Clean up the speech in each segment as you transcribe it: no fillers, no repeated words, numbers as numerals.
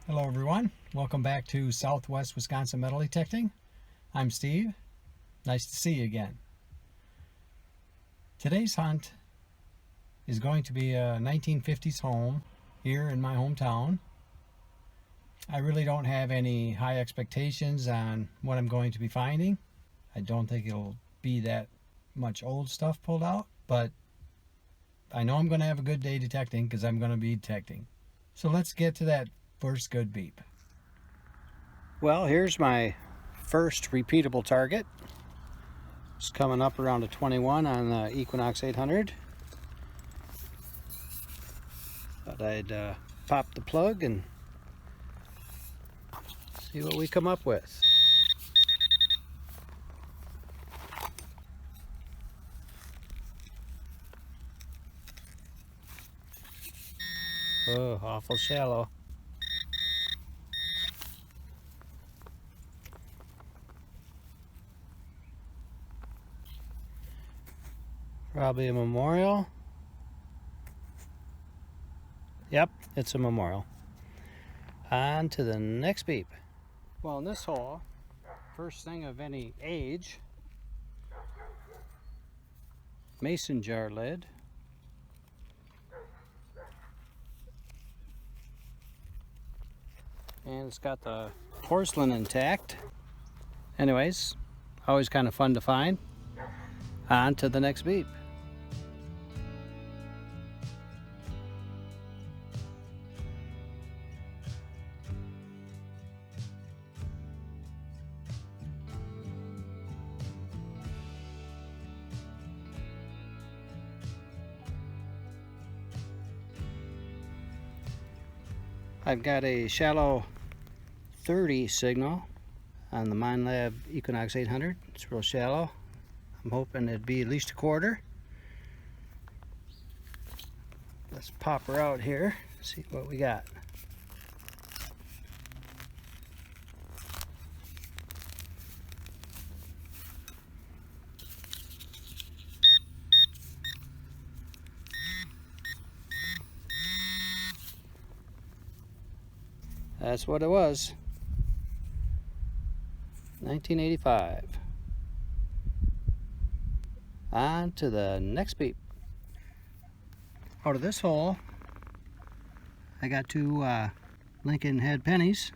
Hello everyone, welcome back to Southwest Wisconsin Metal Detecting. I'm Steve. Nice to see you again. Today's hunt is going to be a 1950s home here in my hometown. I really don't have any high expectations on what I'm going to be finding. I don't think it'll be that much old stuff pulled out, but I know I'm going to have a good day detecting because I'm going to be detecting. So let's get to that first good beep. Well, here's my first repeatable target. It's coming up around a 21 on the Equinox 800. Thought I'd pop the plug and see what we come up with. Oh, awful shallow. Probably a memorial. Yep, it's a memorial. On to the next beep. Well, in this hole, first thing of any age, mason jar lid. And it's got the porcelain intact. Anyways, always kind of fun to find. On to the next beep. I've got a shallow 30 signal on the Minelab Equinox 800. It's real shallow. I'm hoping it'd be at least a quarter. Let's pop her out here, see what we got. That's what it was. 1985. On to the next beep. Out of this hole, I got two Lincoln head pennies.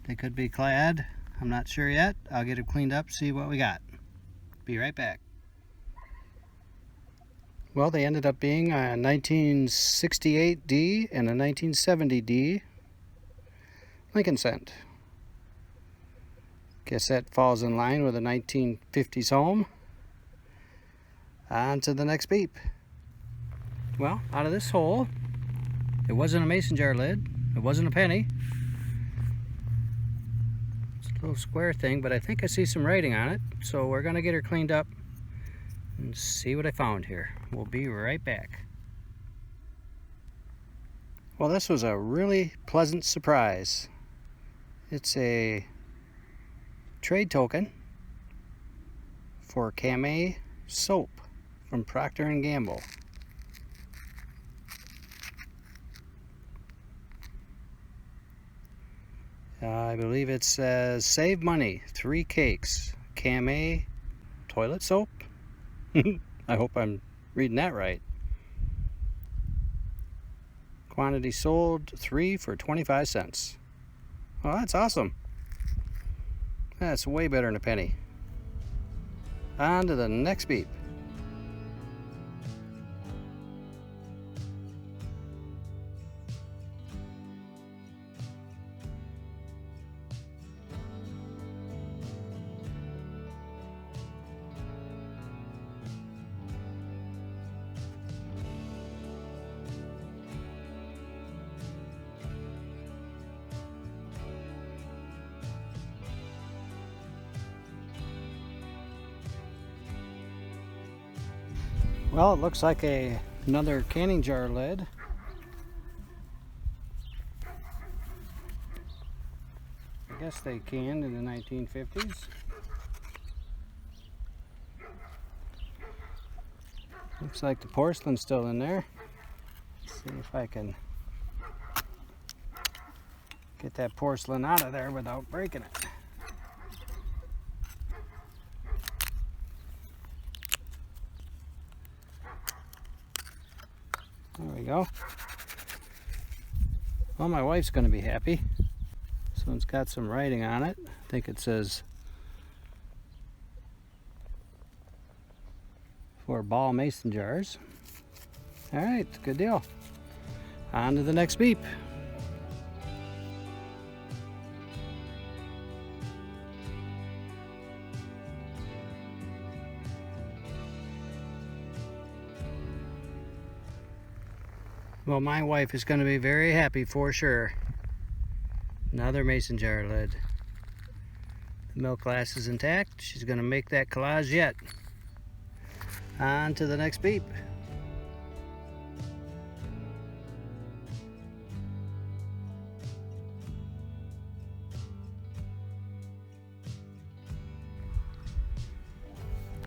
They could be clad. I'm not sure yet. I'll get it cleaned up, see what we got. Be right back. Well, they ended up being a 1968D and a 1970D Lincoln cent. Guess that falls in line with a 1950s home. On to the next beep. Well, out of this hole, it wasn't a mason jar lid, it wasn't a penny. It's a little square thing, but I think I see some writing on it, so we're gonna get her cleaned up and see what I found here. We'll be right back. Well, this was a really pleasant surprise. It's a trade token for Camay soap from Procter & Gamble. I believe it says save money, 3 cakes, Camay toilet soap. I hope I'm reading that right. Quantity sold 3 for 25 cents. Well, that's awesome. That's way better than a penny. On to the next beep. Well, it looks like another canning jar lid. I guess they canned in the 1950s. Looks like the porcelain's still in there. Let's see if I can Get that porcelain out of there without breaking it. There we go. Well, my wife's going to be happy. This one's got some writing on it. I think it says for ball mason jars. All right, good deal. On to the next beep. Well, my wife is going to be very happy for sure. Another mason jar lid. The milk glass is intact. She's going to make that collage yet. On to the next beep.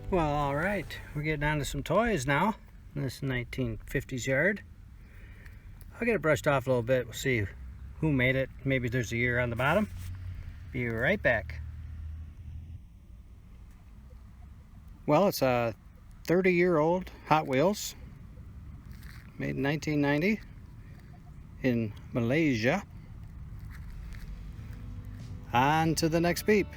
Well, all right, we're getting on to some toys now in this 1950s yard. I'll get it brushed off a little bit. We'll see who made it. Maybe there's a year on the bottom. Be right back. Well, it's a 30-year-old Hot Wheels, made in 1990 in Malaysia. On to the next beep.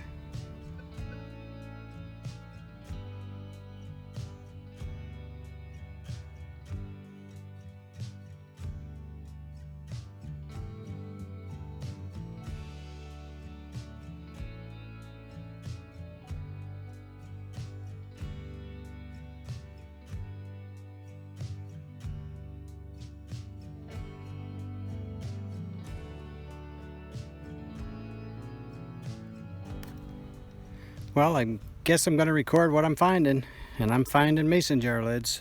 Well, I guess I'm going to record what I'm finding, and I'm finding mason jar lids.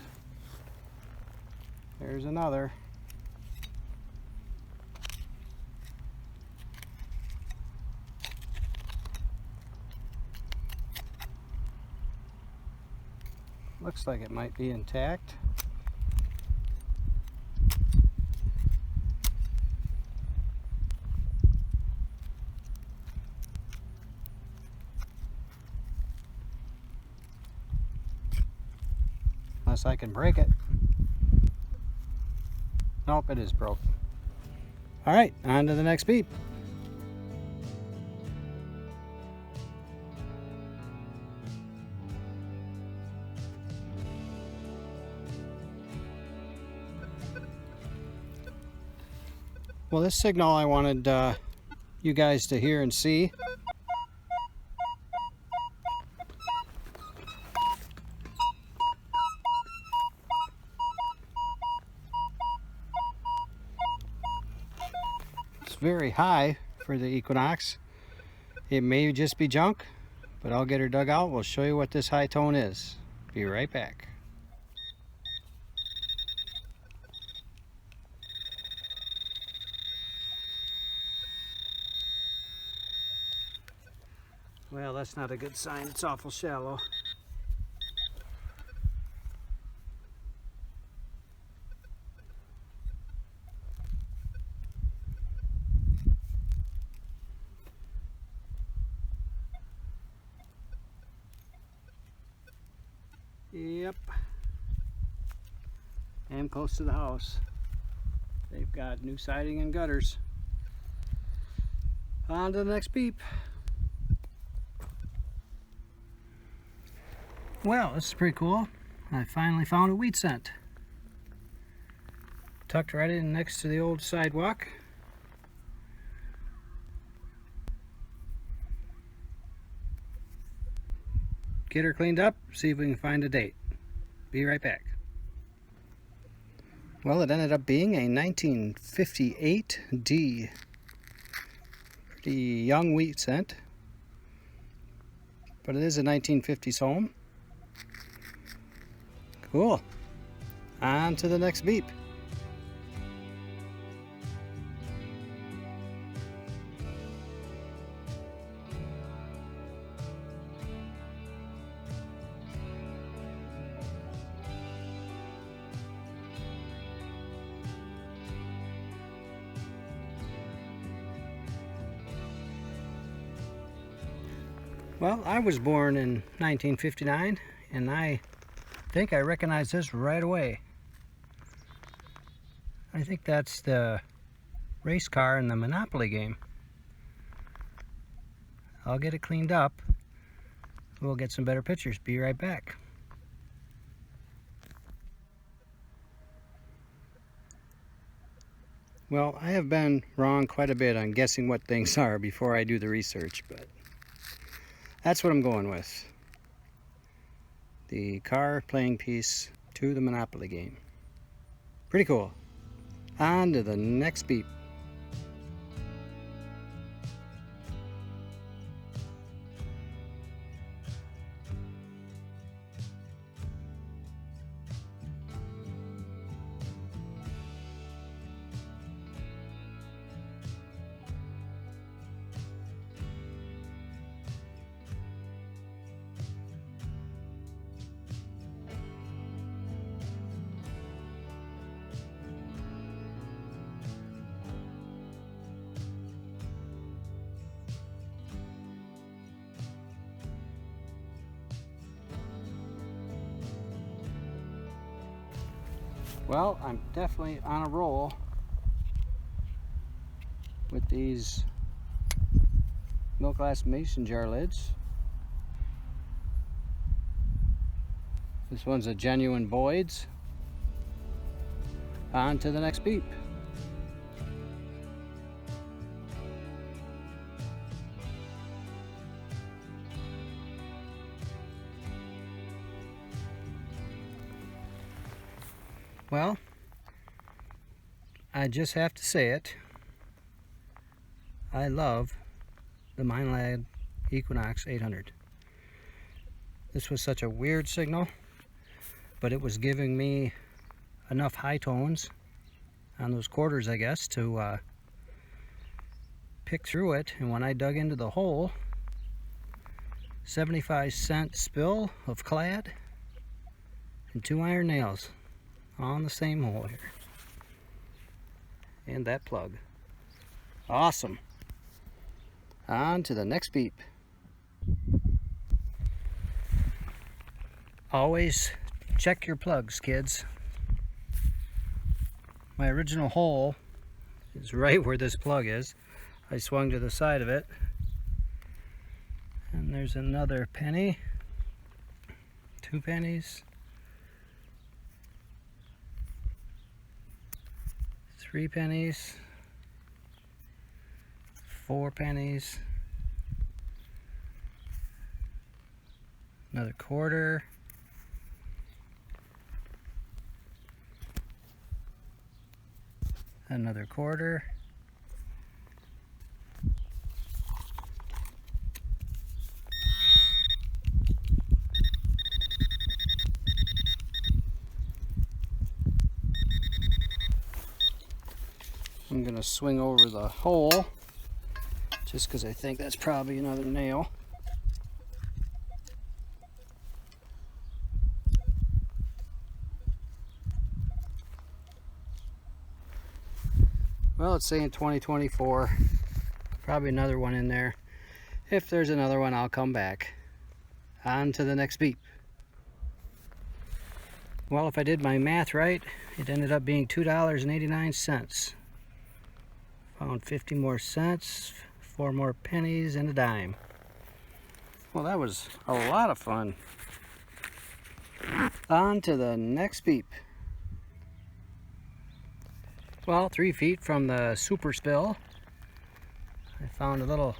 There's another. Looks like it might be intact. Unless I can break it. Nope, it is broke. All right, on to the next beep. Well, this signal I wanted you guys to hear and see. Very high for the Equinox. It may just be junk, but I'll get her dug out. We'll show you what this high tone is. Be right back. Well, that's not a good sign. It's awful shallow. Yep. And close to the house. They've got new siding and gutters. On to the next beep. Well, this is pretty cool. I finally found a wheat cent. Tucked right in next to the old sidewalk. Get her cleaned up, see if we can find a date. Be right back. Well, it ended up being a 1958D. Pretty young wheat cent. But it is a 1950s home. Cool. On to the next beep. Well, I was born in 1959, and I think I recognize this right away. I think that's the race car in the Monopoly game. I'll get it cleaned up. We'll get some better pictures. Be right back. Well, I have been wrong quite a bit on guessing what things are before I do the research, but that's what I'm going with. The car playing piece to the Monopoly game. Pretty cool. On to the next beep. Well, I'm definitely on a roll with these milk glass mason jar lids. This one's a genuine Boyd's. On to the next beep. Well, I just have to say it. I love the Clad Equinox 800. This was such a weird signal, but it was giving me enough high tones on those quarters, I guess, to pick through it. And when I dug into the hole, 75-cent spill of clad and 2 iron nails on the same hole here. And that plug. Awesome. On to the next beep. Always check your plugs, kids. My original hole is right where this plug is. I swung to the side of it. And there's another penny. 2 pennies. 3 pennies, 4 pennies, another quarter, another quarter, I'm going to swing over the hole just because I think that's probably another nail. Well, it's saying 2024. Probably another one in there. If there's another one, I'll come back. On to the next beep. Well, if I did my math right, it ended up being $2.89. Found 50 more cents, 4 more pennies, and a dime. Well, that was a lot of fun. On to the next beep. Well, 3 feet from the super spill, I found a little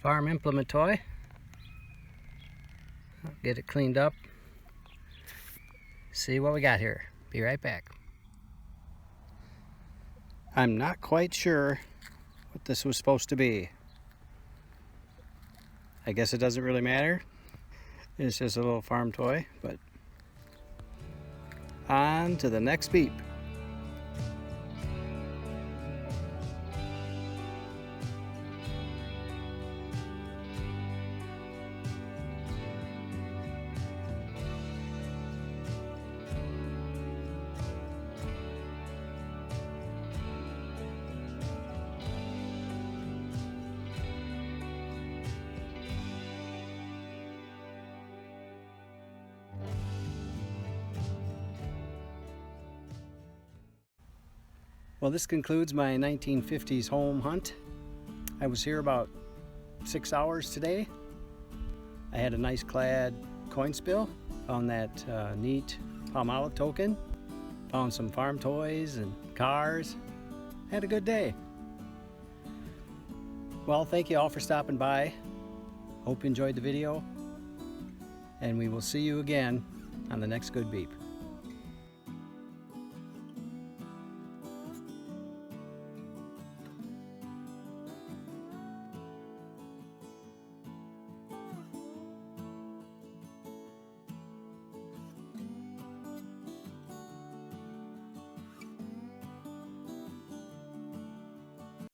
farm implement toy. I'll get it cleaned up. See what we got here. Be right back. I'm not quite sure what this was supposed to be. I guess it doesn't really matter. It's just a little farm toy, but on to the next beep. Well, this concludes my 1950s home hunt. I was here about 6 hours today. I had a nice clad coin spill, found that neat Palmolive token, found some farm toys and cars. Had a good day. Well, thank you all for stopping by. Hope you enjoyed the video, and we will see you again on the next Good Beep.